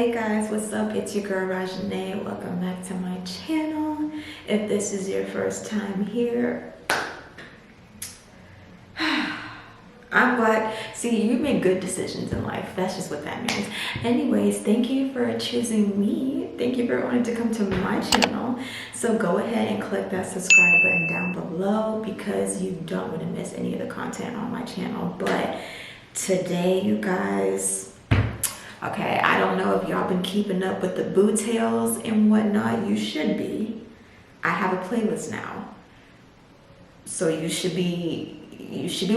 Hey guys, what's up? It's your girl Rajanae. Welcome back to my channel. If this is your first time here, I'm glad. See, you make good decisions in life. That's just what that means. Anyways, thank you for choosing me. Thank you for wanting to come to my channel. So go ahead and click that subscribe button down below because you don't want to miss any of the content on my channel. But today, you guys, okay, I don't know if y'all been keeping up with the boo tales and whatnot. You should be. I have a playlist now, so you should be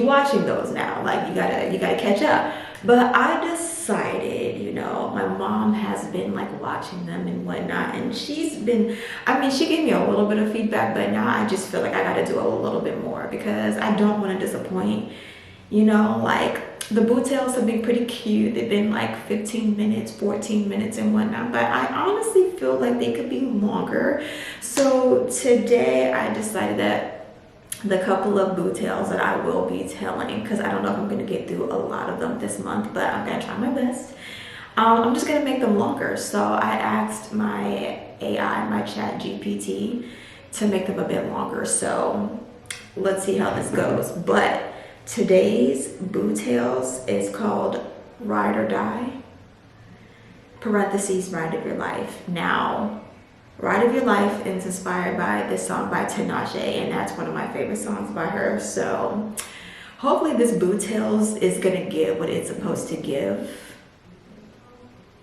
watching those now. Like you gotta catch up. But I decided, my mom has been like watching them and whatnot, and she's been, she gave me a little bit of feedback, but now I just feel like I gotta do a little bit more because I don't want to disappoint. Like the boo tales have been pretty cute. They've been like 15 minutes, 14 minutes and whatnot, but I honestly feel like they could be longer. So today I decided that the couple of boo tales that I will be telling, because I don't know if I'm going to get through a lot of them this month, but I'm going to try my best. I'm just going to make them longer. So I asked my AI, my chat GPT, to make them a bit longer. So let's see how this goes. But today's boo tales is called Ride or Die, parentheses, Ride of Your Life. Now, Ride of Your Life is inspired by this song by Tinashe, and that's one of my favorite songs by her. So hopefully this boo tales is gonna give what it's supposed to give.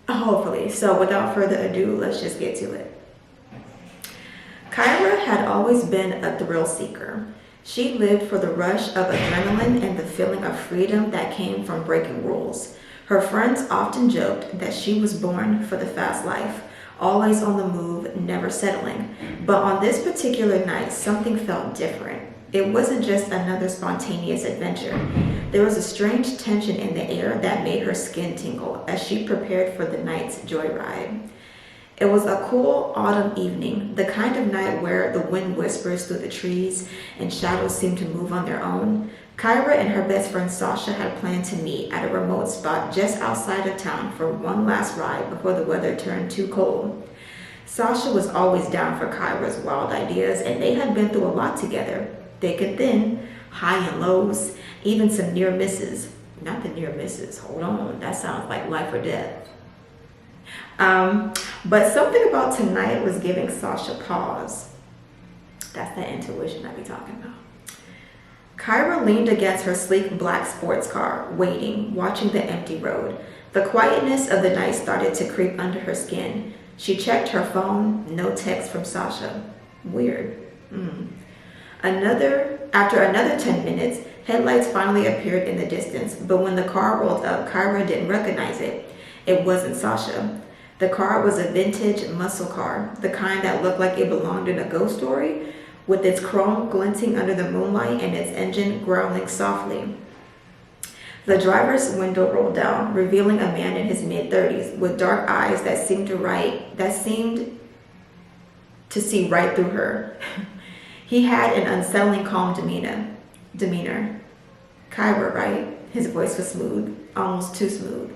Hopefully. So without further ado, let's just get to it. Kyra had always been a thrill seeker. She lived for the rush of adrenaline and the feeling of freedom that came from breaking rules. Her friends often joked that she was born for the fast life, always on the move, never settling. But on this particular night, something felt different. It wasn't just another spontaneous adventure. There was a strange tension in the air that made her skin tingle as she prepared for the night's joyride. It was a cool autumn evening, the kind of night where the wind whispers through the trees and shadows seem to move on their own. Kyra and her best friend Sasha had planned to meet at a remote spot just outside of town for one last ride before the weather turned too cold. Sasha was always down for Kyra's wild ideas, and they had been through a lot together. Thick and thin, high and lows, even some near misses. Not the near misses, hold on, that sounds like life or death. But something about tonight was giving Sasha pause. That's that intuition I be talking about. Kyra leaned against her sleek black sports car, waiting, watching the empty road. The quietness of the night started to creep under her skin. She checked her phone, no text from Sasha. Weird. After another 10 minutes, headlights finally appeared in the distance, but when the car rolled up, Kyra didn't recognize it. It wasn't Sasha. The car was a vintage muscle car, the kind that looked like it belonged in a ghost story, with its chrome glinting under the moonlight and its engine growling softly. The driver's window rolled down, revealing a man in his mid-30s with dark eyes that seemed to see right through her. He had an unsettling calm demeanor. Kyra, right? His voice was smooth, almost too smooth.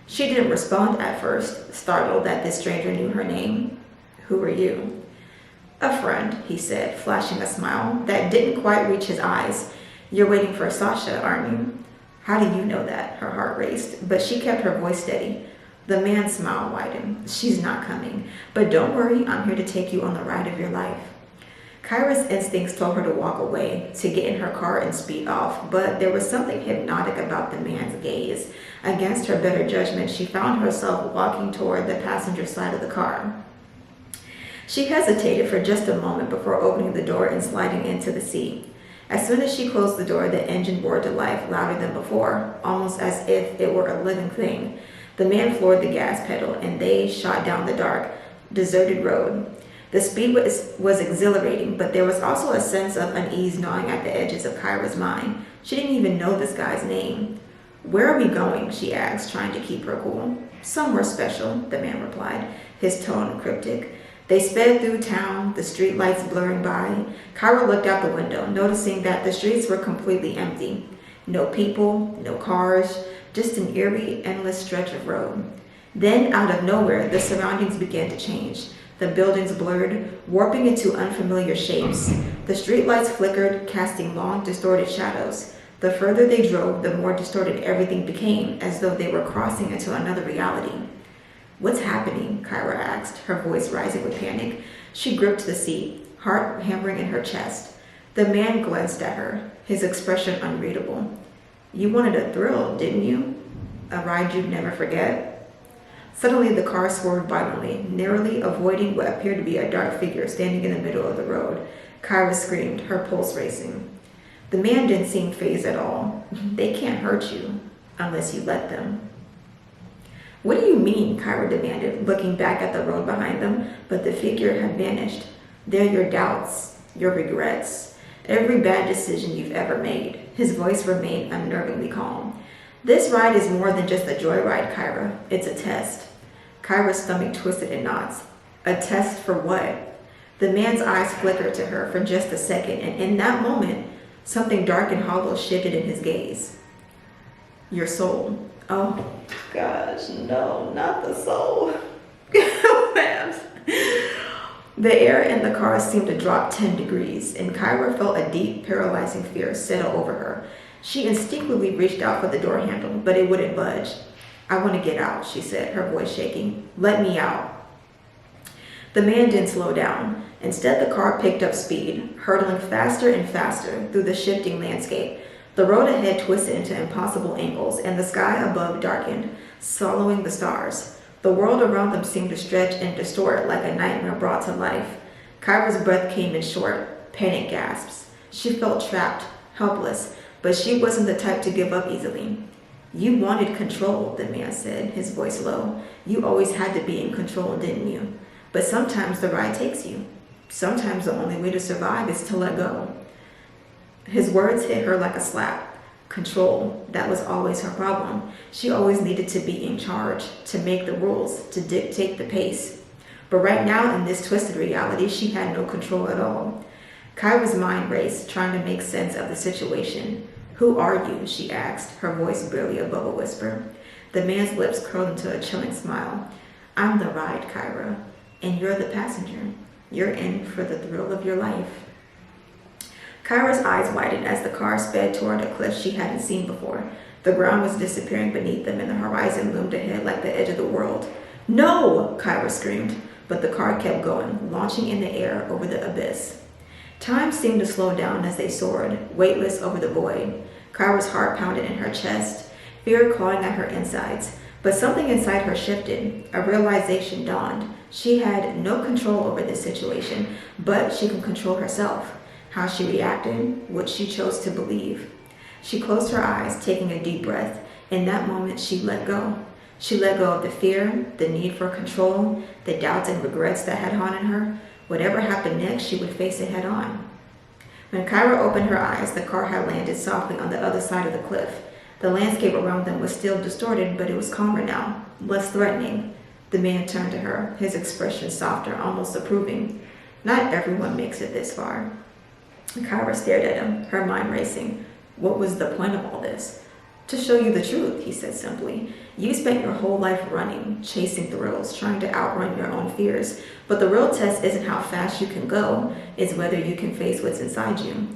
She didn't respond at first, startled that this stranger knew her name. Who are you? A friend, he said, flashing a smile that didn't quite reach his eyes. You're waiting for Sasha, aren't you? How do you know that? Her heart raced, but she kept her voice steady. The man's smile widened. She's not coming, but don't worry, I'm here to take you on the ride of your life. Kyra's instincts told her to walk away, to get in her car and speed off, but there was something hypnotic about the man's gaze. Against her better judgment, she found herself walking toward the passenger side of the car. She hesitated for just a moment before opening the door and sliding into the seat. As soon as she closed the door, the engine roared to life louder than before, almost as if it were a living thing. The man floored the gas pedal, and they shot down the dark, deserted road. The speed was exhilarating, but there was also a sense of unease gnawing at the edges of Kyra's mind. She didn't even know this guy's name. Where are we going? She asked, trying to keep her cool. Somewhere special, the man replied, his tone cryptic. They sped through town, the street lights blurring by. Kyra looked out the window, noticing that the streets were completely empty. No people, no cars, just an eerie, endless stretch of road. Then, out of nowhere, the surroundings began to change. The buildings blurred, warping into unfamiliar shapes. The streetlights flickered, casting long, distorted shadows. The further they drove, the more distorted everything became, as though they were crossing into another reality. "What's happening?" Kyra asked, her voice rising with panic. She gripped the seat, heart hammering in her chest. The man glanced at her, his expression unreadable. "You wanted a thrill, didn't you? A ride you'd never forget?" Suddenly, the car swerved violently, narrowly avoiding what appeared to be a dark figure standing in the middle of the road. Kyra screamed, her pulse racing. The man didn't seem fazed at all. "They can't hurt you, unless you let them." "What do you mean?" Kyra demanded, looking back at the road behind them, but the figure had vanished. "They're your doubts, your regrets, every bad decision you've ever made." His voice remained unnervingly calm. "This ride is more than just a joyride, Kyra. It's a test." Kyra's stomach twisted in knots. A test for what? The man's eyes flickered to her for just a second, and in that moment, something dark and hollow shifted in his gaze. "Your soul." Oh, gosh, no, not the soul. The air in the car seemed to drop 10 degrees, and Kyra felt a deep, paralyzing fear settle over her. She instinctively reached out for the door handle, but it wouldn't budge. "I want to get out," she said, her voice shaking. "Let me out." The man didn't slow down. Instead, the car picked up speed, hurtling faster and faster through the shifting landscape. The road ahead twisted into impossible angles, and the sky above darkened, swallowing the stars. The world around them seemed to stretch and distort like a nightmare brought to life. Kyra's breath came in short, panic gasps. She felt trapped, helpless, but she wasn't the type to give up easily. "You wanted control," the man said, his voice low. "You always had to be in control, didn't you? But sometimes the ride takes you. Sometimes the only way to survive is to let go." His words hit her like a slap. Control, that was always her problem. She always needed to be in charge, to make the rules, to dictate the pace. But right now, in this twisted reality, she had no control at all. Kyra's mind raced, trying to make sense of the situation. "Who are you?" she asked, her voice barely above a whisper. The man's lips curled into a chilling smile. "I'm the ride, Kyra, and you're the passenger. You're in for the thrill of your life." Kyra's eyes widened as the car sped toward a cliff she hadn't seen before. The ground was disappearing beneath them, and the horizon loomed ahead like the edge of the world. "No!" Kyra screamed, but the car kept going, launching in the air over the abyss. Time seemed to slow down as they soared, weightless over the void. Kyra's heart pounded in her chest, fear clawing at her insides. But something inside her shifted. A realization dawned. She had no control over this situation, but she could control herself. How she reacted, what she chose to believe. She closed her eyes, taking a deep breath. In that moment, she let go. She let go of the fear, the need for control, the doubts and regrets that had haunted her. Whatever happened next, she would face it head on. When Kyra opened her eyes, the car had landed softly on the other side of the cliff. The landscape around them was still distorted, but it was calmer now, less threatening. The man turned to her, his expression softer, almost approving. "Not everyone makes it this far." Kyra stared at him, her mind racing. What was the point of all this? "To show you the truth," he said simply. "You spent your whole life running, chasing thrills, trying to outrun your own fears. But the real test isn't how fast you can go, it's whether you can face what's inside you."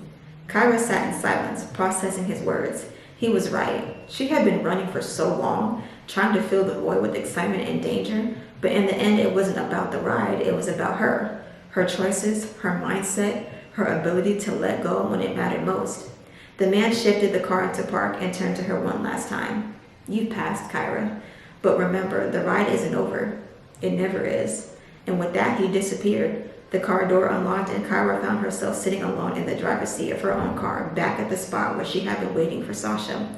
Kyra sat in silence, processing his words. He was right. She had been running for so long, trying to fill the void with excitement and danger. But in the end, it wasn't about the ride, it was about her. Her choices, her mindset, her ability to let go when it mattered most. The man shifted the car into park and turned to her one last time. "You've passed, Kyra. But remember, the ride isn't over. It never is." And with that, he disappeared. The car door unlocked, and Kyra found herself sitting alone in the driver's seat of her own car, back at the spot where she had been waiting for Sasha.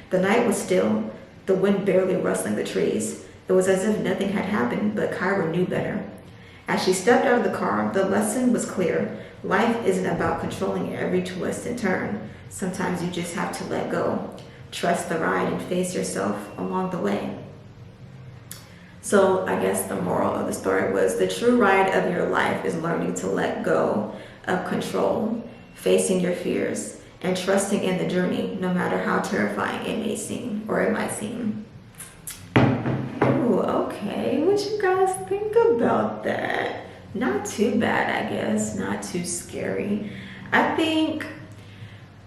The night was still, the wind barely rustling the trees. It was as if nothing had happened, but Kyra knew better. As she stepped out of the car, the lesson was clear. Life isn't about controlling every twist and turn. Sometimes you just have to let go, trust the ride, and face yourself along the way. So I guess the moral of the story was the true ride of your life is learning to let go of control, facing your fears, and trusting in the journey, no matter how terrifying it may seem or it might seem. Ooh. Ooh, okay. What you guys think about that? Not too bad, I guess. Not too scary. I think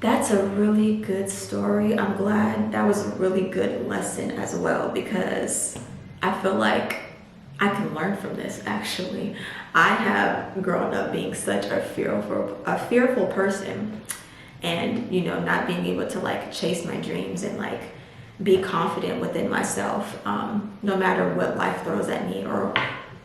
that's a really good story. I'm glad that was a really good lesson as well, because I feel like I can learn from this actually. I have grown up being such a fearful person, and not being able to like chase my dreams and like be confident within myself, no matter what life throws at me or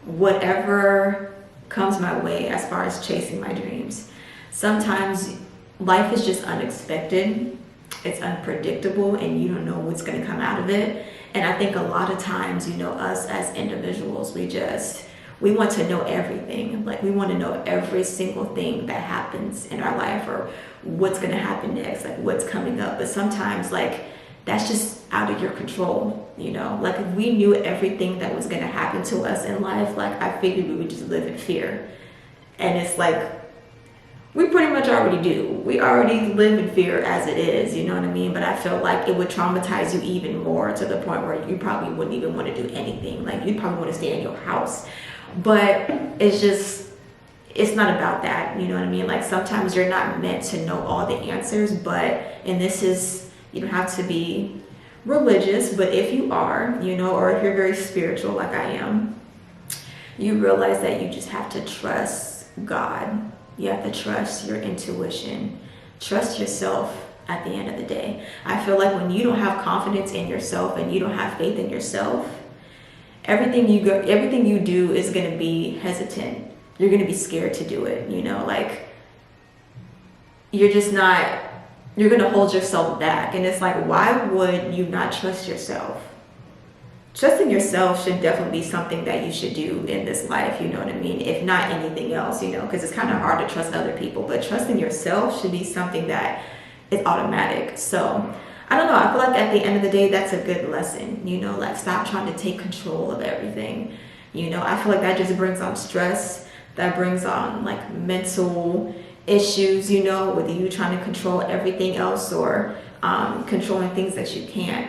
whatever comes my way as far as chasing my dreams. Sometimes life is just unexpected, it's unpredictable, and you don't know what's going to come out of it. And I think a lot of times, us as individuals, we want to know everything. Like, we want to know every single thing that happens in our life, or what's going to happen next, like what's coming up. But sometimes, like, that's just out of your control. Like, if we knew everything that was going to happen to us in life, like, I figured we would just live in fear. And it's like, we pretty much already do. We already live in fear as it is, you know what I mean? But I feel like it would traumatize you even more, to the point where you probably wouldn't even want to do anything. Like, you'd probably want to stay in your house. But it's not about that, you know what I mean? Like, sometimes you're not meant to know all the answers, and this is, you don't have to be religious, but if you are, or if you're very spiritual like I am, you realize that you just have to trust God. You have to trust your intuition, trust yourself at the end of the day. I feel like when you don't have confidence in yourself and you don't have faith in yourself, everything you do is going to be hesitant. You're going to be scared to do it, like, you're going to hold yourself back. And it's like, why would you not trust yourself? Trusting yourself should definitely be something that you should do in this life, you know what I mean? If not anything else, because it's kind of hard to trust other people, but trusting yourself should be something that is automatic. So I don't know, I feel like at the end of the day, that's a good lesson, like, stop trying to take control of everything. I feel like that just brings on stress, that brings on like mental issues, with you trying to control everything else, or controlling things that you can't.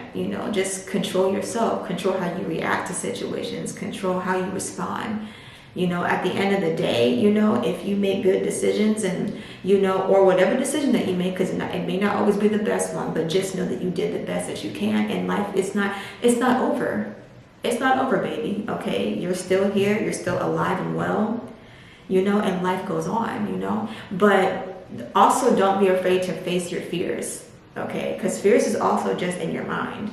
Just control yourself, control how you react to situations, control how you respond. At the end of the day, if you make good decisions, and or whatever decision that you make, because it may not always be the best one, but just know that you did the best that you can. And life is not over. It's not over, baby. Okay, you're still here, you're still alive and well, and life goes on. But also, don't be afraid to face your fears. Okay, because fears is also just in your mind.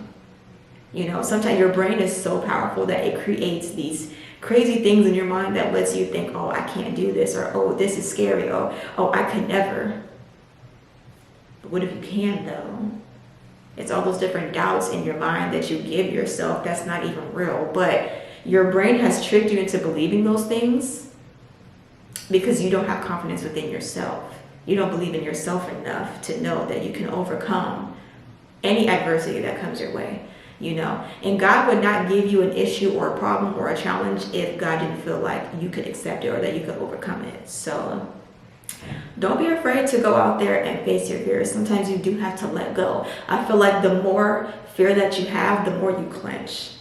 Sometimes your brain is so powerful that it creates these crazy things in your mind that lets you think, oh, I can't do this, or oh, this is scary, or oh, I could never. But what if you can, though? It's all those different doubts in your mind that you give yourself that's not even real. But your brain has tricked you into believing those things because you don't have confidence within yourself. You don't believe in yourself enough to know that you can overcome any adversity that comes your way, And God would not give you an issue or a problem or a challenge if God didn't feel like you could accept it or that you could overcome it. So don't be afraid to go out there and face your fears. Sometimes you do have to let go. I feel like the more fear that you have, the more you clench.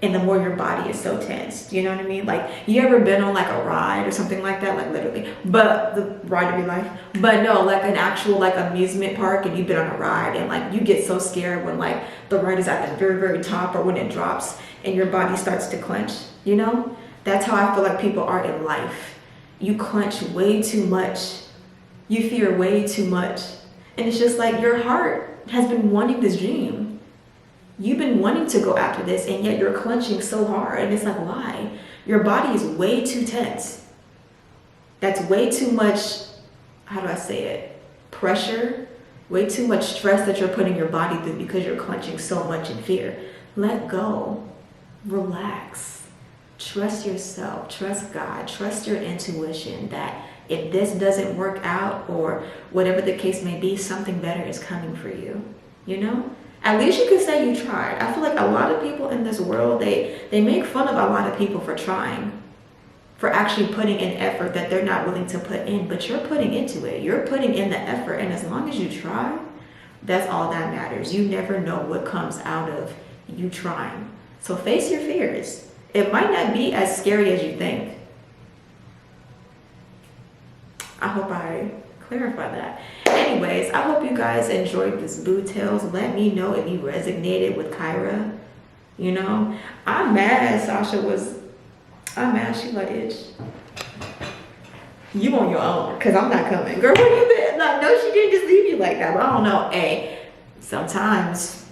And the more your body is so tense, you know what I mean? Like, you ever been on like a ride or something like that? Like, literally, but the ride of your life. But no, like an actual like amusement park, and you've been on a ride, and like you get so scared when like the ride is at the very, very top, or when it drops and your body starts to clench, That's how I feel like people are in life. You clench way too much. You fear way too much. And it's just like, your heart has been wanting this dream. You've been wanting to go after this, and yet you're clenching so hard. And it's like, why? Your body is way too tense. That's way too much, how do I say it? Pressure, way too much stress that you're putting your body through because you're clenching so much in fear. Let go. Relax. Trust yourself. Trust God. Trust your intuition that if this doesn't work out, or whatever the case may be, something better is coming for you. At least you can say you tried. I feel like a lot of people in this world, they make fun of a lot of people for trying, for actually putting in effort that they're not willing to put in, but you're putting into it. You're putting in the effort, and as long as you try, that's all that matters. You never know what comes out of you trying. So face your fears. It might not be as scary as you think. I hope I clarified that. Anyways, I hope you guys enjoyed this Boo Tales. Let me know if you resonated with Kyra. You know, I'm mad she let itch. You on your own, because I'm not coming. Girl, where you been? Like, no, she didn't just leave you like that. But I don't know. Hey, sometimes,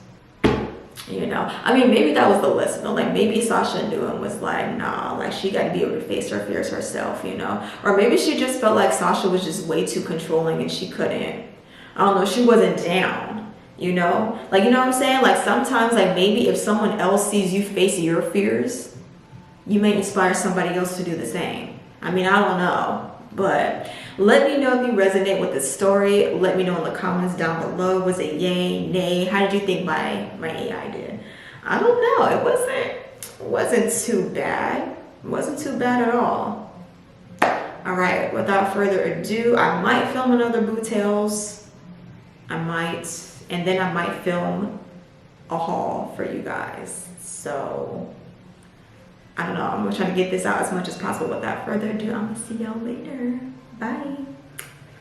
you know, I mean, maybe that was the lesson. Like, maybe Sasha knew and was like, nah, like, she got to be able to face her fears herself, you know? Or maybe she just felt like Sasha was just way too controlling and she couldn't. I don't know, she wasn't down, you know? Like, you know what I'm saying? Like, sometimes, like, maybe if someone else sees you face your fears, you may inspire somebody else to do the same. I mean, I don't know. But let me know if you resonate with the story. Let me know in the comments down below. Was it yay, nay? How did you think my AI did? I don't know. It wasn't too bad. It wasn't too bad at all. All right. Without further ado, I might film another Boo Tales. I might, and then I might film a haul for you guys. So I don't know. I'm gonna try to get this out as much as possible. Without further ado, I'm gonna see y'all later. Bye.